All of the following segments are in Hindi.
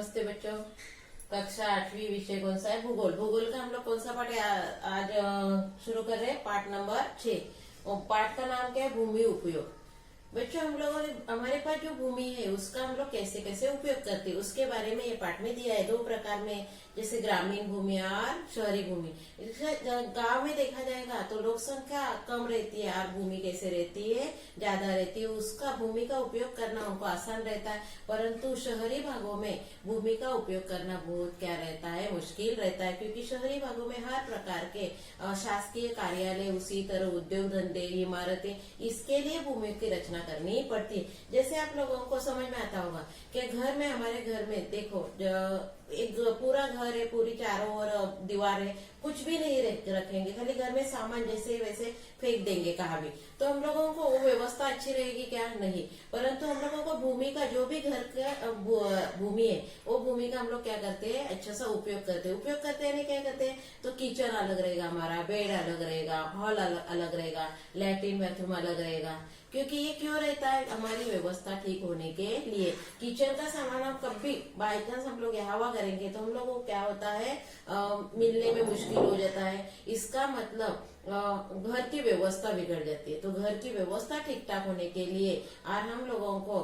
नमस्ते बच्चों। कक्षा 8वीं विषय कौन सा है? भूगोल। भूगोल का हम लोग कौन सा पाठ आज शुरू कर रहे हैं? पाठ नंबर 6। और पाठ का नाम क्या है? भूमि उपयोग। बच्चों, हम लोगों ने हमारे पास जो भूमि है उसका हम लोग कैसे कैसे उपयोग करते हैं उसके बारे में ये पाठ में दिया है। दो प्रकार में, जैसे ग्रामीण भूमि और शहरी भूमि। गांव में देखा जाएगा तो लोक संख्या कम रहती है और भूमि कैसे रहती है? ज्यादा रहती है। उसका भूमि का उपयोग करना उनको आसान रहता है, परंतु शहरी भागों में भूमि का उपयोग करना बहुत क्या रहता है? मुश्किल रहता है, क्योंकि शहरी भागों में हर प्रकार के शासकीय कार्यालय, उसी तरह उद्योग धंधे, इमारतें, इसके लिए भूमि की रचना करनी पड़ती है। जैसे आप लोगों को समझ में आता होगा कि घर में, हमारे घर में देखो, एक पूरा घर है, पूरी चारों ओर दीवार है, कुछ भी नहीं रखेंगे, खाली घर में सामान जैसे वैसे फेंक देंगे कहाँ भी, तो हम लोगों को वो व्यवस्था अच्छी रहेगी क्या? नहीं। परंतु हम लोगों को भूमि का, जो भी घर का भूमि है, वो भूमि का हम लोग क्या करते हैं? अच्छा सा उपयोग करते हैं। उपयोग करते हैं, नहीं क्या करते हैं? तो किचन अलग रहेगा, हमारा बेड अलग रहेगा, हॉल अलग रहेगा, लैट्रिन बाथरूम अलग रहेगा। क्योंकि ये क्यों रहता है? हमारी व्यवस्था ठीक होने के लिए। किचन का सामान हम कभी बाई चांस हम लोग हवा करेंगे तो हम लोग को क्या होता है? मिलने में मुश्किल हो जाता है। इसका मतलब घर की व्यवस्था बिगड़ जाती है। तो घर की व्यवस्था ठीक ठाक होने के लिए और हम लोगों को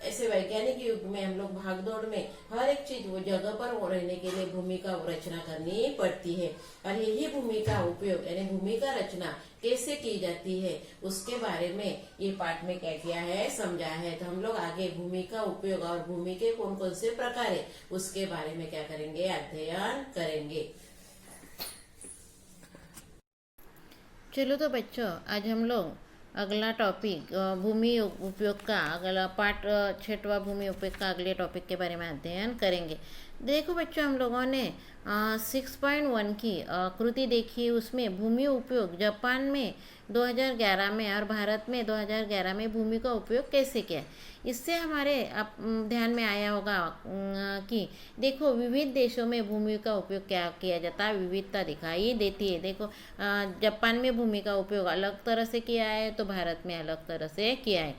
ऐसे वैज्ञानिक युग में हम लोग भागदौड़ में हर एक चीज वो जगह पर वो रहने के लिए भूमि का रचना करनी पड़ती है। और यही भूमि का उपयोग यानी भूमि का रचना कैसे की जाती है उसके बारे में ये पाठ में क्या किया है? समझा है। तो हम लोग आगे भूमि का उपयोग और भूमि के कौन कौन से प्रकार है उसके बारे में क्या करेंगे? अध्ययन करेंगे। चलो तो बच्चों, आज हम लोग अगला टॉपिक भूमि उपयोग का अगला पाठ 6वां भूमि उपयोग का अगले टॉपिक के बारे में अध्ययन करेंगे। देखो बच्चों, हम लोगों ने 6.1 की कृति देखी। उसमें भूमि उपयोग जापान में 2011 में और भारत में 2011 में भूमि का उपयोग कैसे किया। इससे हमारे ध्यान में आया होगा कि देखो, विविध देशों में भूमि का उपयोग क्या किया जाता है, विविधता दिखाई देती है। देखो, जापान में भूमि का उपयोग अलग तरह से किया है तो भारत में अलग तरह से किया है।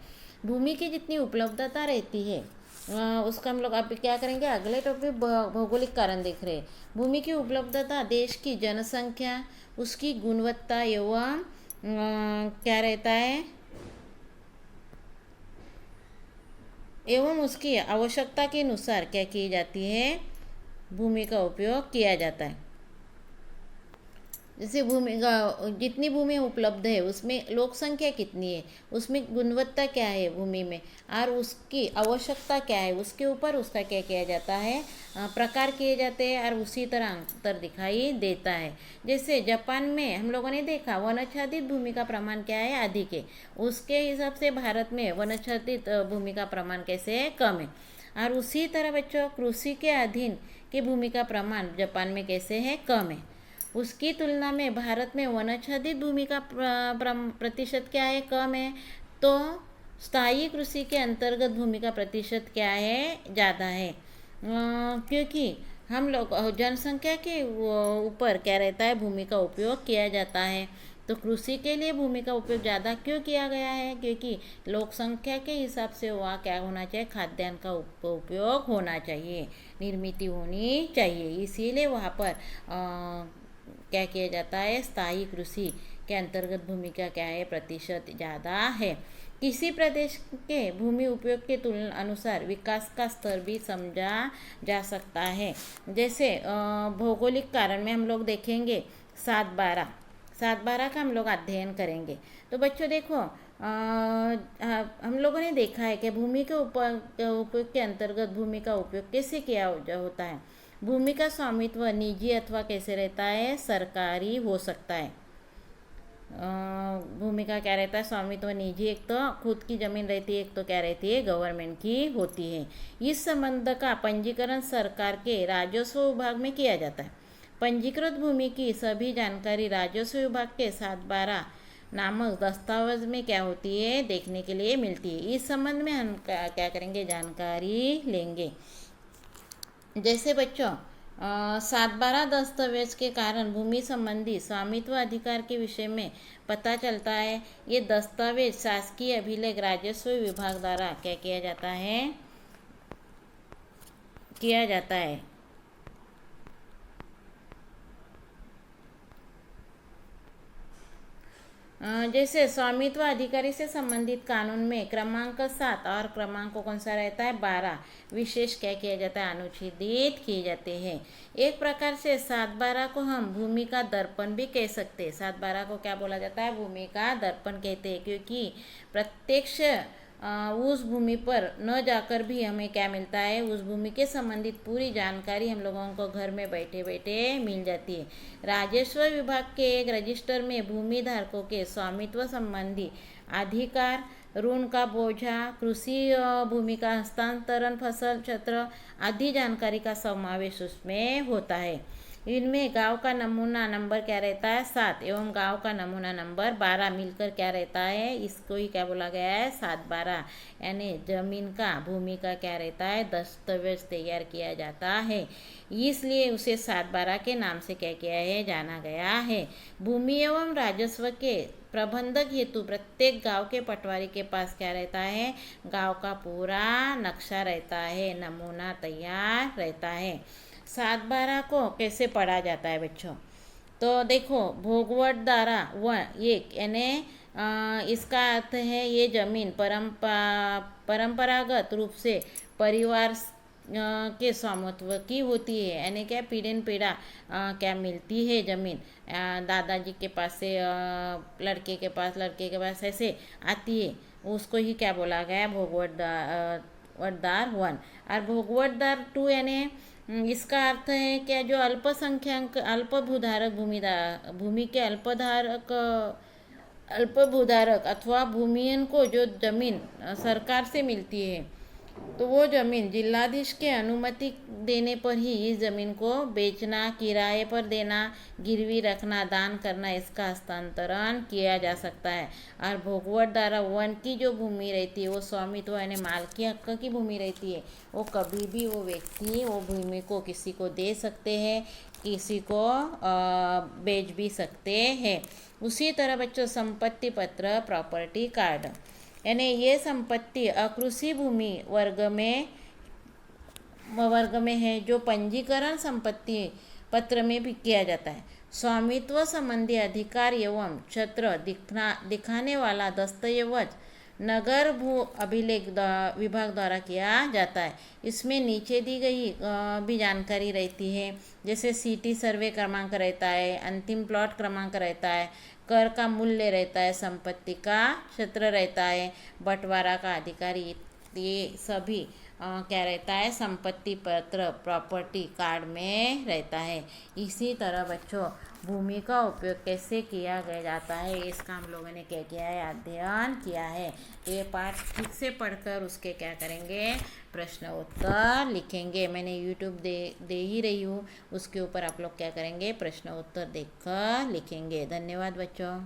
भूमि की जितनी उपलब्धता रहती है उसका हम लोग अब क्या करेंगे? अगले टॉपिक भौगोलिक कारण देख रहे हैं। भूमि की उपलब्धता देश की जनसंख्या, उसकी गुणवत्ता एवं क्या रहता है, एवं उसकी आवश्यकता के अनुसार क्या की जाती है? भूमि का उपयोग किया जाता है। जैसे भूमि का, जितनी भूमि उपलब्ध है उसमें लोक संख्या कितनी है, उसमें गुणवत्ता क्या है भूमि में, और उसकी आवश्यकता क्या है, उसके ऊपर उसका क्या किया जाता है? प्रकार किए जाते हैं और उसी तरह अंतर दिखाई देता है। जैसे जापान में हम लोगों ने देखा वनाच्छादित भूमि का प्रमाण क्या है? अधिक है। उसके हिसाब से भारत में वनाच्छादित भूमि का प्रमाण कैसे है? कम है। और उसी तरह बच्चों, कृषि के अधीन की भूमि का प्रमाण जापान में कैसे है? कम है। उसकी तुलना में भारत में वनाच्छादित भूमि का प्रतिशत क्या है? कम है। तो स्थायी कृषि के अंतर्गत भूमि का प्रतिशत क्या है? ज़्यादा है। क्योंकि हम लोग जनसंख्या के ऊपर क्या रहता है? भूमि का उपयोग किया जाता है। तो कृषि के लिए भूमि का उपयोग ज़्यादा क्यों किया गया है? क्योंकि लोक संख्या के हिसाब से वहाँ क्या होना चाहिए? खाद्यान्न का उपयोग होना चाहिए, निर्मित होनी चाहिए। इसीलिए वहाँ पर क्या किया जाता है? स्थायी कृषि के अंतर्गत भूमि का क्या है? प्रतिशत ज़्यादा है। किसी प्रदेश के भूमि उपयोग के तुलना अनुसार विकास का स्तर भी समझा जा सकता है। जैसे भौगोलिक कारण में हम लोग देखेंगे 7-12 का हम लोग अध्ययन करेंगे। तो बच्चों देखो, हम लोगों ने देखा है कि भूमि के उपयोग के अंतर्गत भूमि का उपयोग कैसे किया होता है। भूमि का स्वामित्व निजी अथवा कैसे रहता है? सरकारी हो सकता है। भूमि का क्या रहता है? स्वामित्व निजी, एक तो खुद की ज़मीन रहती है, एक तो क्या रहती है? गवर्नमेंट की होती है। इस संबंध का पंजीकरण सरकार के राजस्व विभाग में किया जाता है। पंजीकृत भूमि की सभी जानकारी राजस्व विभाग के 7-12 नामक दस्तावेज में क्या होती है? देखने के लिए मिलती है। इस संबंध में हम क्या करेंगे? जानकारी लेंगे। जैसे बच्चों, 7-12 दस्तावेज के कारण भूमि संबंधी स्वामित्व अधिकार के विषय में पता चलता है। ये दस्तावेज शासकीय अभिलेख राजस्व विभाग द्वारा क्या किया जाता है? किया जाता है। जैसे स्वामित्व अधिकारी से संबंधित कानून में क्रमांक 7 और क्रमांक कौन सा रहता है 12 विशेष क्या किया जाता है अनुच्छेदित किए जाते हैं। एक प्रकार से 7/12 को हम भूमि का दर्पण भी कह सकते हैं। 7/12 को क्या बोला जाता है भूमि का दर्पण कहते हैं, क्योंकि प्रत्यक्ष उस भूमि पर न जाकर भी हमें क्या मिलता है उस भूमि के संबंधित पूरी जानकारी हम लोगों को घर में बैठे बैठे मिल जाती है। राजस्व विभाग के एक रजिस्टर में भूमि धारकों के स्वामित्व संबंधी अधिकार, ऋण का बोझा, कृषि भूमि का हस्तांतरण, फसल क्षेत्र आदि जानकारी का समावेश उसमें होता है। इनमें गांव का नमूना नंबर क्या रहता है 7 एवं गांव का नमूना नंबर 12 मिलकर क्या रहता है, इसको ही क्या बोला गया है 7/12, यानी जमीन का भूमि का क्या रहता है दस्तावेज तैयार किया जाता है, इसलिए उसे 7/12 के नाम से क्या किया है जाना गया है। भूमि एवं राजस्व के प्रबंधक हेतु प्रत्येक गांव के पटवारी के पास क्या रहता है गांव का पूरा नक्शा रहता है, नमूना तैयार रहता है। 7/12 को कैसे पढ़ा जाता है बच्चों, तो देखो भोगवट धारा 1 यानी इसका अर्थ है ये जमीन परंपरागत रूप से परिवार के स्वामित्व की होती है, यानी क्या पीढ़ी पीढ़ा क्या मिलती है जमीन दादाजी के पास से लड़के के पास ऐसे आती है, उसको ही क्या बोला गया भोगवटदार 1। और भोगवटदार 2 यानी इसका अर्थ है क्या जो अल्पसंख्यक अल्पभूधारक भूमि के अल्पभूधारक अथवा भूमियन को जो जमीन सरकार से मिलती है, तो वो जमीन जिलाधीश के अनुमति देने पर ही इस जमीन को बेचना, किराए पर देना, गिरवी रखना, दान करना, इसका हस्तांतरण किया जा सकता है। और भोगवट धारा 1 की जो भूमि रहती है वो स्वामित्व यानी मालकी हक की भूमि रहती है, वो कभी भी वो व्यक्ति वो भूमि को किसी को दे सकते हैं, किसी को बेच भी सकते हैं। उसी तरह बच्चों संपत्ति पत्र प्रॉपर्टी कार्ड यानी ये संपत्ति अकृषि भूमि वर्ग में है जो पंजीकरण संपत्ति पत्र में भी किया जाता है। स्वामित्व संबंधी अधिकार एवं क्षेत्र दिखाने वाला दस्तावेज नगर भू अभिलेख विभाग द्वारा किया जाता है। इसमें नीचे दी गई भी जानकारी रहती है, जैसे सिटी सर्वे क्रमांक रहता है, अंतिम प्लॉट क्रमांक रहता है, कर का मूल्य रहता है, संपत्ति का क्षेत्र रहता है, बंटवारा का अधिकारी, ये सभी क्या रहता है संपत्ति पत्र प्रॉपर्टी कार्ड में रहता है। इसी तरह बच्चों भूमि का उपयोग कैसे किया गया जाता है इसका हम लोगों ने क्या किया है अध्ययन किया है। ये पाठ ठीक से पढ़कर उसके क्या करेंगे प्रश्न उत्तर लिखेंगे। मैंने यूट्यूब दे ही रही हूँ, उसके ऊपर आप लोग क्या करेंगे प्रश्न उत्तर देखकर लिखेंगे। धन्यवाद बच्चों।